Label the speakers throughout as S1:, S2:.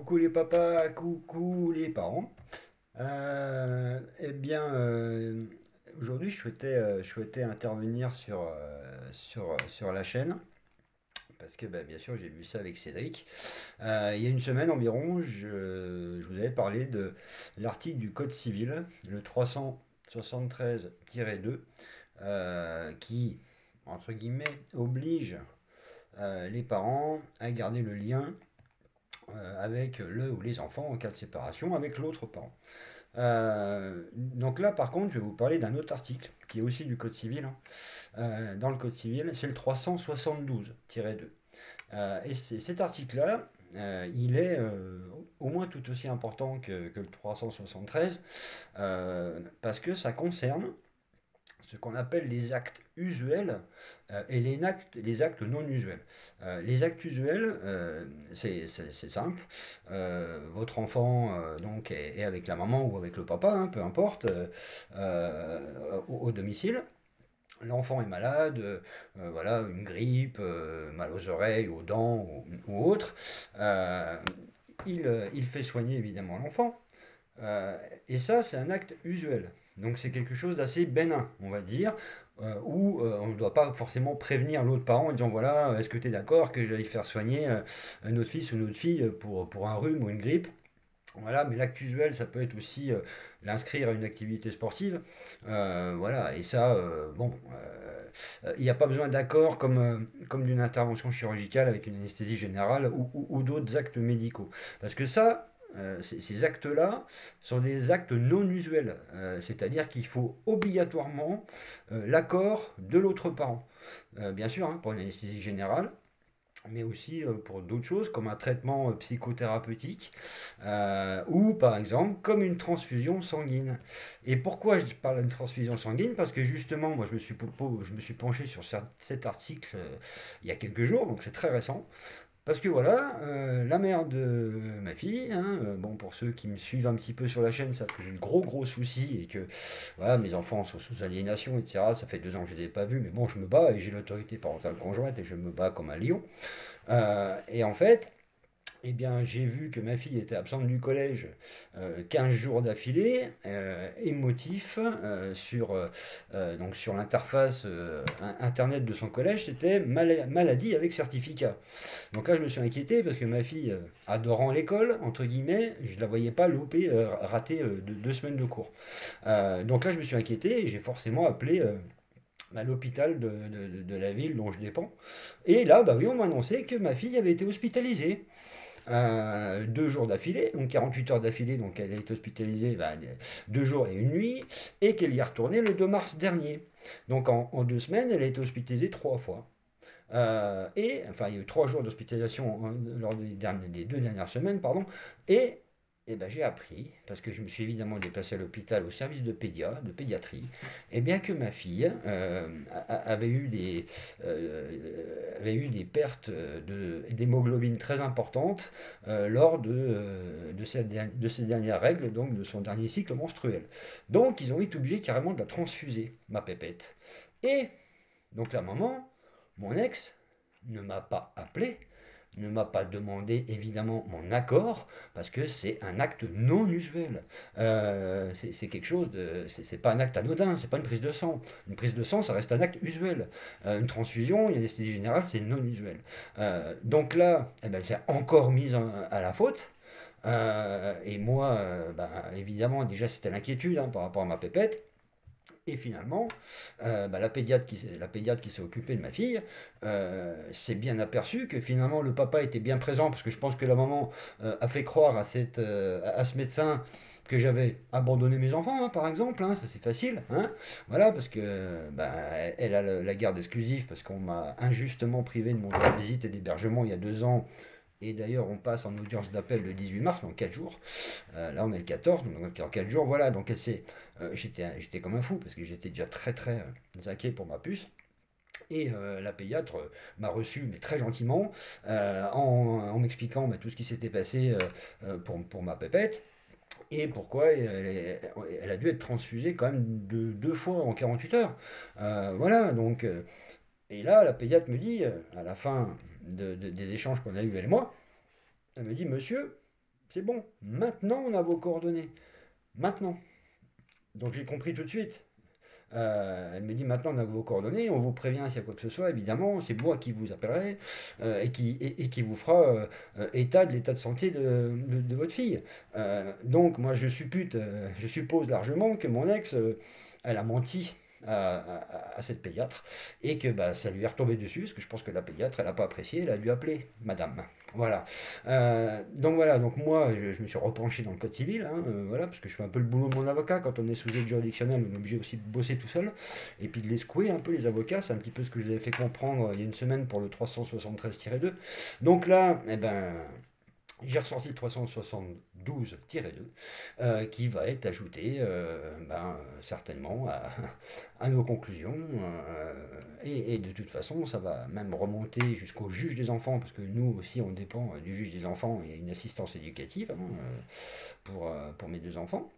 S1: Coucou les papas, coucou les parents. Eh bien, aujourd'hui, je souhaitais intervenir sur la chaîne, parce que bah, bien sûr, j'ai vu ça avec Cédric. Il y a une semaine environ, je vous avais parlé de l'article du Code civil, le 373-2, qui, entre guillemets, oblige les parents à garder le lien avec le ou les enfants en cas de séparation avec l'autre parent. Donc là, par contre, je vais vous parler d'un autre article qui est aussi du Code civil, hein. Dans le Code civil, c'est le 372-2. Et cet article-là, il est au moins tout aussi important que le 373, parce que ça concerne ce qu'on appelle les actes usuels et les actes non usuels. Les actes usuels, c'est simple. Votre enfant donc est avec la maman ou avec le papa, hein, peu importe, au domicile. L'enfant est malade, voilà, une grippe, mal aux oreilles, aux dents ou autre. Euh, il fait soigner évidemment l'enfant. Euh, et ça, c'est un acte usuel. Donc c'est quelque chose d'assez bénin, on va dire, où on ne doit pas forcément prévenir l'autre parent en disant voilà, est-ce que tu es d'accord que j'aille faire soigner notre fils ou notre fille pour un rhume ou une grippe. Voilà, mais l'acte usuel, ça peut être aussi l'inscrire à une activité sportive. Voilà, et ça, bon, il n'y a pas besoin d'accord comme d'une intervention chirurgicale avec une anesthésie générale ou d'autres actes médicaux. Parce que ça, ces actes-là sont des actes non usuels. C'est-à-dire qu'il faut obligatoirement l'accord de l'autre parent. Bien sûr, hein, pour une anesthésie générale, mais aussi pour d'autres choses comme un traitement psychothérapeutique ou par exemple comme une transfusion sanguine. Et pourquoi je parle d'une transfusion sanguine? Parce que justement, moi je me suis penché sur cet article il y a quelques jours, donc c'est très récent. Parce que voilà, la mère de ma fille, hein, bon pour ceux qui me suivent un petit peu sur la chaîne, savent que j'ai de gros soucis et que voilà, mes enfants sont sous aliénation, etc. Ça fait 2 ans que je ne les ai pas vus, mais bon, je me bats et j'ai l'autorité parentale conjointe et je me bats comme un lion. Et en fait, eh bien, j'ai vu que ma fille était absente du collège 15 jours d'affilée, émotif, donc sur l'interface internet de son collège, c'était maladie avec certificat. Donc là, je me suis inquiété parce que ma fille, adorant l'école, entre guillemets, je ne la voyais pas louper, rater 2 semaines de cours. Donc là, je me suis inquiété et j'ai forcément appelé l'hôpital de la ville dont je dépends. Et là, bah oui, on m'a annoncé que ma fille avait été hospitalisée. 2 jours d'affilée, donc 48 heures d'affilée, donc elle a été hospitalisée 2 jours et une nuit, et qu'elle y est retournée le 2 mars dernier. Donc en 2 semaines, elle a été hospitalisée 3 fois. Et enfin, il y a eu 3 jours d'hospitalisation lors des 2 dernières semaines, pardon, et ben, j'ai appris, parce que je me suis évidemment déplacé à l'hôpital au service de pédiatrie, et bien que ma fille avait eu des pertes d'hémoglobine très importantes lors de ses dernières règles, donc de son dernier cycle menstruel. Donc ils ont été obligés carrément de la transfuser, ma pépette. Et donc la maman, mon ex, ne m'a pas appelé, ne m'a pas demandé évidemment mon accord, parce que c'est un acte non usuel. C'est quelque chose de. C'est pas un acte anodin, c'est pas une prise de sang. Une prise de sang, ça reste un acte usuel. Une transfusion, une anesthésie générale, c'est non usuel. Donc là, eh ben, elle s'est encore mise à la faute. Et moi, ben, évidemment, déjà c'était l'inquiétude hein, par rapport à ma pépette. Et finalement, bah, la pédiatre qui s'est occupée de ma fille s'est bien aperçue que finalement le papa était bien présent parce que je pense que la maman a fait croire à ce médecin que j'avais abandonné mes enfants, hein, par exemple, hein, ça c'est facile, hein, voilà, parce que bah, elle a la garde exclusive parce qu'on m'a injustement privé de mon droit de visite et d'hébergement il y a 2 ans. Et d'ailleurs, on passe en audience d'appel le 18 mars, dans 4 jours. Là, on est le 14, donc dans 4 jours, voilà. Donc, j'étais comme un fou parce que j'étais déjà très inquiet pour ma puce. Et la pédiatre m'a reçu, mais très gentiment, en m'expliquant bah, tout ce qui s'était passé pour ma pépette et pourquoi elle a dû être transfusée quand même 2 fois en 48 heures. Voilà, donc. Et là, la pédiatre me dit, à la fin des échanges qu'on a eus, elle et moi, elle me dit, monsieur, c'est bon, maintenant on a vos coordonnées, maintenant. Donc j'ai compris tout de suite. Elle me dit maintenant on a vos coordonnées, on vous prévient s'il y a quoi que ce soit, évidemment, c'est moi qui vous appellerai et qui vous fera état de l'état de santé de votre fille. Donc moi je suppose largement que mon ex, elle a menti à cette pédiatre et que bah, ça lui est retombé dessus, parce que je pense que la pédiatre, elle n'a pas apprécié, elle a dû appeler madame. Voilà. Donc voilà, donc moi je me suis repenché dans le code civil, hein, voilà, parce que je fais un peu le boulot de mon avocat. Quand on est sous aide juridictionnelle, on est obligé aussi de bosser tout seul, et puis de les secouer un peu les avocats, c'est un petit peu ce que je vous avais fait comprendre il y a une semaine pour le 373-2. Donc là, eh ben, j'ai ressorti le 372-2 qui va être ajouté certainement à nos conclusions. Et de toute façon, ça va même remonter jusqu'au juge des enfants, parce que nous aussi, on dépend du juge des enfants et une assistance éducative pour mes deux enfants.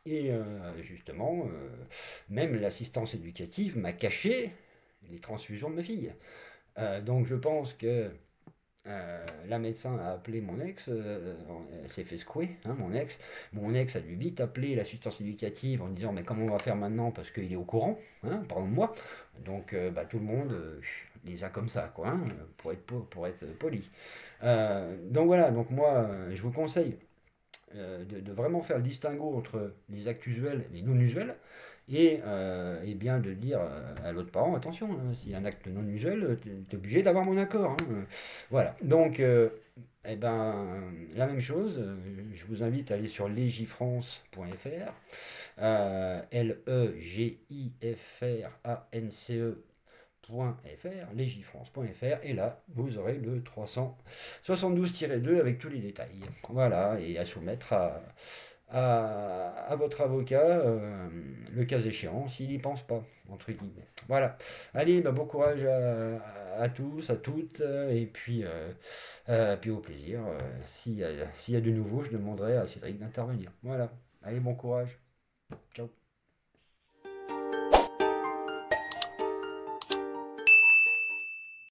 S1: Et justement, même l'assistance éducative m'a caché les transfusions de ma fille. Donc je pense que la médecin a appelé mon ex, elle s'est fait secouer, hein, mon ex. Mon ex a dû vite appeler l'assistance éducative en disant mais comment on va faire maintenant parce qu'il est au courant, hein, pardon de moi. Donc bah, tout le monde les a comme ça, quoi, hein, pour être poli. Donc voilà, donc moi je vous conseille de vraiment faire le distinguo entre les actes usuels et les non usuels, et bien de dire à l'autre parent, attention, hein, s'il y a un acte non usuel, tu es obligé d'avoir mon accord, hein. Voilà, donc eh ben, la même chose, je vous invite à aller sur legifrance.fr, legifrance.fr, legifrance.fr, et là, vous aurez le 372-2 avec tous les détails. Voilà, et à soumettre à votre avocat, le cas échéant, s'il n'y pense pas, entre guillemets. Voilà. Allez, bah, bon courage à tous, à toutes, puis au plaisir. S'il y a de nouveau, je demanderai à Cédric d'intervenir. Voilà. Allez, bon courage. Ciao.